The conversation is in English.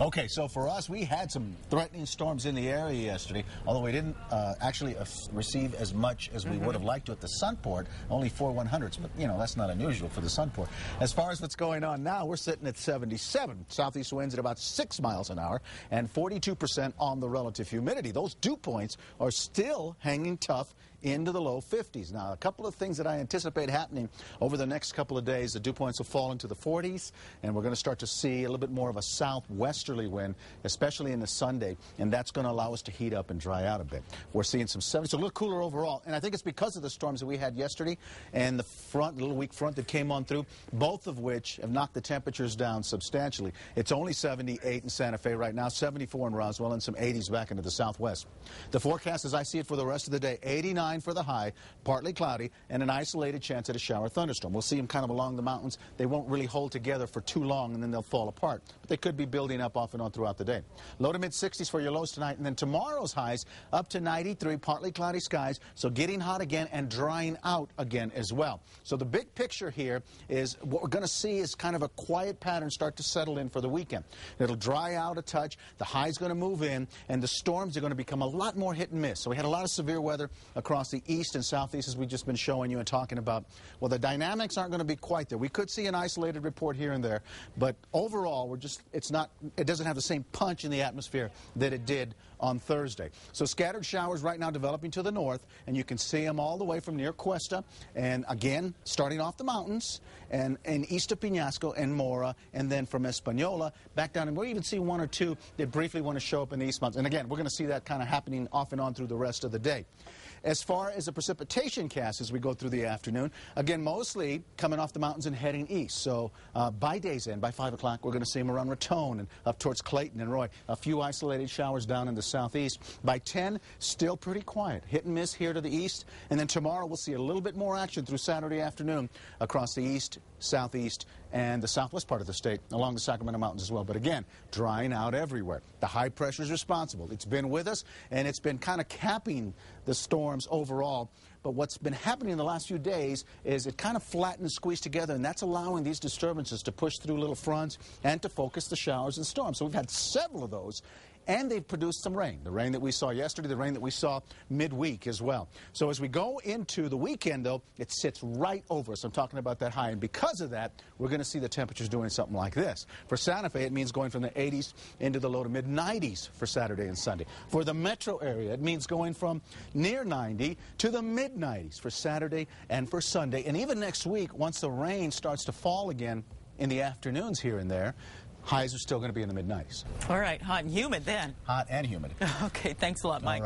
Okay, so for us, we had some threatening storms in the area yesterday, although we didn't actually receive as much as we would have liked to at the Sunport, only 4/100ths, but, you know, that's not unusual for the Sunport. As far as what's going on now, we're sitting at 77. Southeast winds at about 6 miles an hour and 42% on the relative humidity. Those dew points are still hanging tough into the low 50s. Now, a couple of things that I anticipate happening over the next couple of days, the dew points will fall into the 40s, and we're going to start to see a little bit more of a southwesterly wind, especially in the Sunday, and that's going to allow us to heat up and dry out a bit. We're seeing some 70s, so a little cooler overall, and I think it's because of the storms that we had yesterday and the little weak front that came on through, both of which have knocked the temperatures down substantially. It's only 78 in Santa Fe right now, 74 in Roswell, and some 80s back into the southwest. The forecast, as I see it for the rest of the day, 89 for the high, partly cloudy, and an isolated chance at a shower thunderstorm. We'll see them kind of along the mountains. They won't really hold together for too long, and then they'll fall apart. But they could be building up off and on throughout the day. Low to mid-60s for your lows tonight, and then tomorrow's highs up to 93, partly cloudy skies, so getting hot again and drying out again as well. So the big picture here is what we're going to see is kind of a quiet pattern start to settle in for the weekend. It'll dry out a touch, the high's going to move in, and the storms are going to become a lot more hit and miss. So we had a lot of severe weather across the east and southeast, as we've just been showing you and talking about. Well, the dynamics aren't going to be quite there. We could see an isolated report here and there, but overall, it doesn't have the same punch in the atmosphere that it did on Thursday. So scattered showers right now developing to the north, and you can see them all the way from near Cuesta, and again, starting off the mountains, and east of Peñasco and Mora, and then from Española back down, and we'll even see one or two that briefly want to show up in the East Mountains. And again, we're going to see that kind of happening off and on through the rest of the day. As far as the precipitation cast as we go through the afternoon, again, mostly coming off the mountains and heading east. So by day's end, by 5 o'clock, we're going to see them around Raton and up towards Clayton and Roy. A few isolated showers down in the southeast. By 10, still pretty quiet. Hit and miss here to the east. And then tomorrow, we'll see a little bit more action through Saturday afternoon across the east, southeast, and the southwest part of the state, along the Sacramento Mountains as well. But again, drying out everywhere. The high pressure is responsible. It's been with us, and it's been kind of capping the storms overall. But what's been happening in the last few days is it kind of flattened and squeezed together, and that's allowing these disturbances to push through little fronts and to focus the showers and storms. So we've had several of those, and they've produced some rain. The rain that we saw yesterday, the rain that we saw midweek as well. So as we go into the weekend, though, it sits right over us. I'm talking about that high, and because of that, we're going to see the temperatures doing something like this. For Santa Fe, it means going from the 80s into the low to mid-90s for Saturday and Sunday. For the metro area, it means going from near 90 to the mid-90s for Saturday and for Sunday. And even next week, once the rain starts to fall again in the afternoons here and there, highs are still going to be in the mid-90s. All right, hot and humid then. Hot and humid. Okay, thanks a lot, Mike.